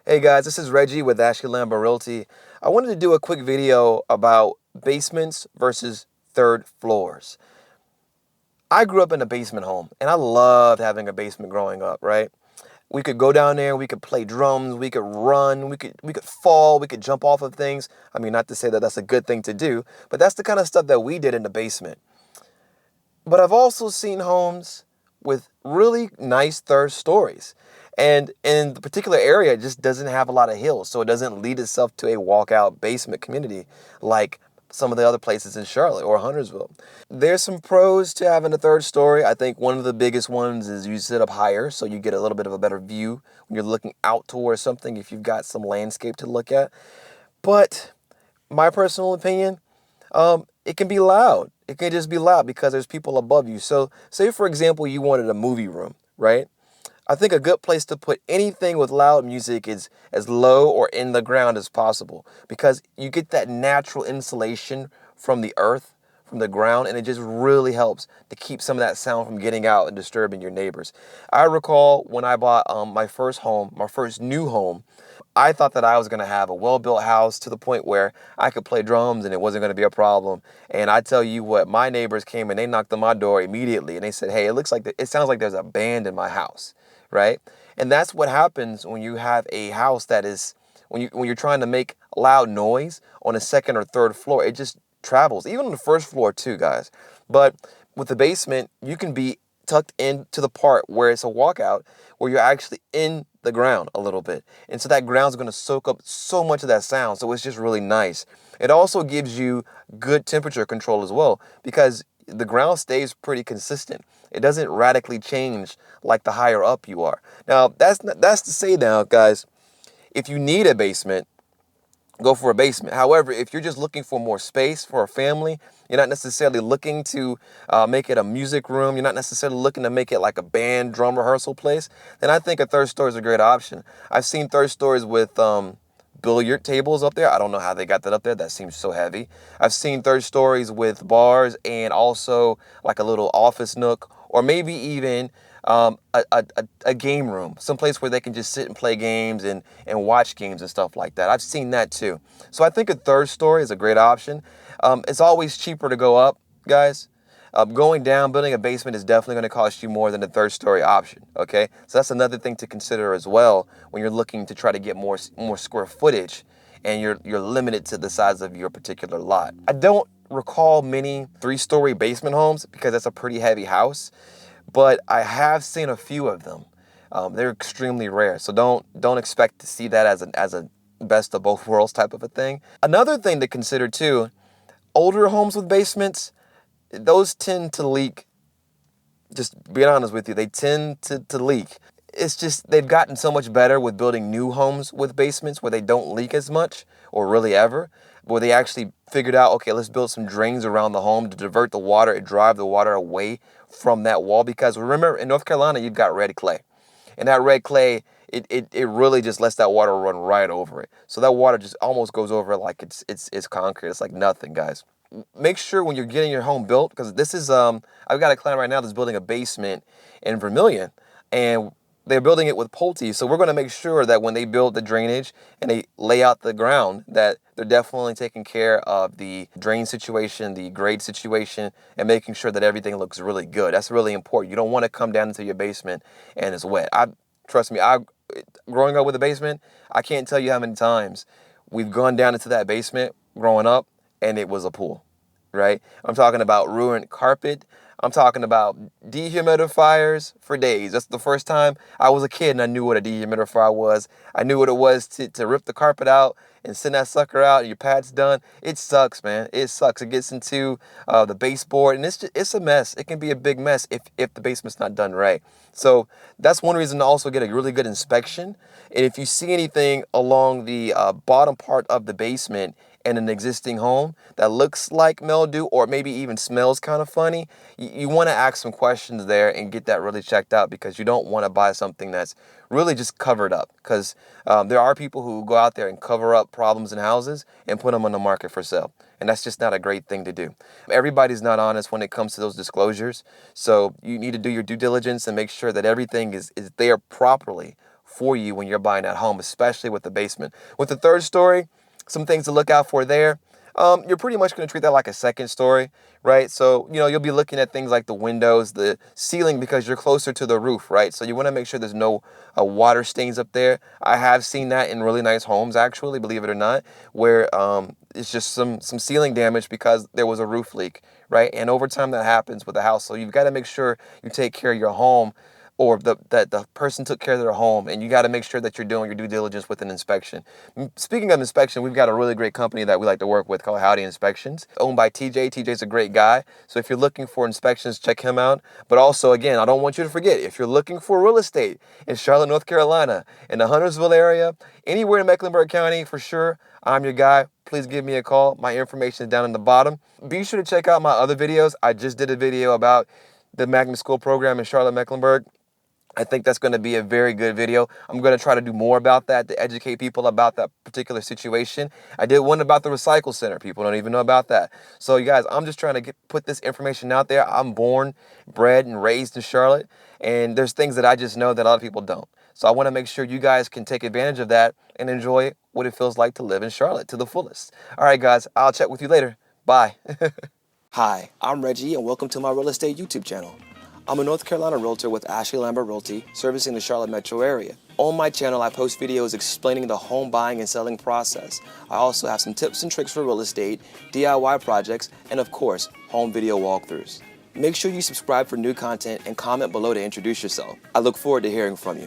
Hey guys, this is Reggie with Realty. I wanted to do a quick video about basements versus third floors. I grew up in a basement home and I loved having a basement growing up, right? We could go down there, we could play drums, we could run, we could fall, we could jump off of things. I mean, not to say that that's a good thing to do, but that's the kind of stuff that we did in the basement. But I've also seen homes with really nice third stories. And in the particular area, it just doesn't have a lot of hills. So it doesn't lead itself to a walkout basement community like some of the other places in Charlotte or Huntersville. There's some pros to having a third story. I think one of the biggest ones is you sit up higher, so you get a little bit of a better view when you're looking out towards something if you've got some landscape to look at. But my personal opinion, it can be loud. It can just be loud because there's people above you. So say, for example, you wanted a movie room, right? I think a good place to put anything with loud music is as low or in the ground as possible because you get that natural insulation from the earth, from the ground, and it just really helps to keep some of that sound from getting out and disturbing your neighbors. I recall when I bought my first home, my first new home, I thought that I was going to have a well-built house to the point where I could play drums and it wasn't going to be a problem. And I tell you what, my neighbors came and they knocked on my door immediately and they said, "Hey, it sounds like there's a band in my house," right? And that's what happens when you have a house that is when you're trying to make loud noise on a second or third floor. It just travels, even on the first floor too, guys. But with the basement, you can be tucked into the part where it's a walkout, where you're actually in the ground a little bit. And so that ground's going to soak up so much of that sound. So it's just really nice. It also gives you good temperature control as well because the ground stays pretty consistent. It doesn't radically change like the higher up you are. Now, that's to say now, guys, if you need a basement, go for a basement. However, if you're just looking for more space for a family, you're not necessarily looking to make it a music room, you're not necessarily looking to make it like a band drum rehearsal place, then I think a third story is a great option. I've seen third stories with billiard tables up there. I don't know how they got that up there. That seems so heavy. I've seen third stories with bars and also like a little office nook or maybe even a game room, someplace where they can just sit and play games and watch games and stuff like that. I've seen that too. So I think a third story is a great option. It's always cheaper to go up, guys. Going down, building a basement is definitely going to cost you more than the third story option. Okay, so that's another thing to consider as well when you're looking to try to get more square footage, and you're limited to the size of your particular lot. I don't recall many three-story basement homes because that's a pretty heavy house, but I have seen a few of them. They're extremely rare, so don't expect to see that as a best of both worlds type of a thing. Another thing to consider too, older homes with basements, those tend to leak. Just being honest with you, they tend to leak. It's just they've gotten so much better with building new homes with basements where they don't leak as much or really ever, where they actually figured out, okay, let's build some drains around the home to divert the water and drive the water away from that wall. Because remember, in North Carolina, you've got red clay. And that red clay, it really just lets that water run right over it. So that water just almost goes over it like it's concrete. It's like nothing, guys. Make sure when you're getting your home built, because this is I've got a client right now that's building a basement in Vermilion, and they're building it with Pulte. So we're going to make sure that when they build the drainage and they lay out the ground, that they're definitely taking care of the drain situation, the grade situation, and making sure that everything looks really good. That's really important. You don't want to come down into your basement and it's wet. Trust me, growing up with a basement, I can't tell you how many times we've gone down into that basement growing up and it was a pool, right? I'm talking about ruined carpet. I'm talking about dehumidifiers for days. That's the first time I was a kid and I knew what a dehumidifier was. I knew what it was to rip the carpet out and send that sucker out and your pad's done. It sucks, man. It sucks. It gets into the baseboard and it's a mess. It can be a big mess if the basement's not done right. So that's one reason to also get a really good inspection. And if you see anything along the bottom part of the basement in an existing home that looks like mildew or maybe even smells kind of funny, you want to ask some questions there and get that really checked out because you don't want to buy something that's really just covered up because there are people who go out there and cover up problems in houses and put them on the market for sale. And that's just not a great thing to do. Everybody's not honest when it comes to those disclosures. So you need to do your due diligence and make sure that everything is there properly for you when you're buying that home, especially with the basement. With the third story, some things to look out for there. You're pretty much going to treat that like a second story, right? So, you'll be looking at things like the windows, the ceiling, because you're closer to the roof, right? So you want to make sure there's no water stains up there. I have seen that in really nice homes, actually, believe it or not, where it's just some ceiling damage because there was a roof leak, right? And over time that happens with a house. So you've got to make sure you take care of your home, or that the person took care of their home, and you got to make sure that you're doing your due diligence with an inspection. Speaking of inspection, we've got a really great company that we like to work with called Howdy Inspections, owned by TJ. TJ's a great guy. So if you're looking for inspections, check him out. But also, again, I don't want you to forget, if you're looking for real estate in Charlotte, North Carolina, in the Huntersville area, anywhere in Mecklenburg County, for sure, I'm your guy. Please give me a call. My information is down in the bottom. Be sure to check out my other videos. I just did a video about the magnet school program in Charlotte, Mecklenburg. I think that's going to be a very good video. I'm going to try to do more about that to educate people about that particular situation. I did one about the recycle center. People don't even know about that. So you guys, I'm just trying to put this information out there. I'm born, bred, and raised in Charlotte, and there's things that I just know that a lot of people don't. So I want to make sure you guys can take advantage of that and enjoy what it feels like to live in Charlotte to the fullest. All right, guys, I'll chat with you later. Bye. Hi, I'm Reggie, and welcome to my real estate YouTube channel. I'm a North Carolina realtor with Ashley Lambert Realty, servicing the Charlotte metro area. On my channel, I post videos explaining the home buying and selling process. I also have some tips and tricks for real estate, DIY projects, and of course, home video walkthroughs. Make sure you subscribe for new content and comment below to introduce yourself. I look forward to hearing from you.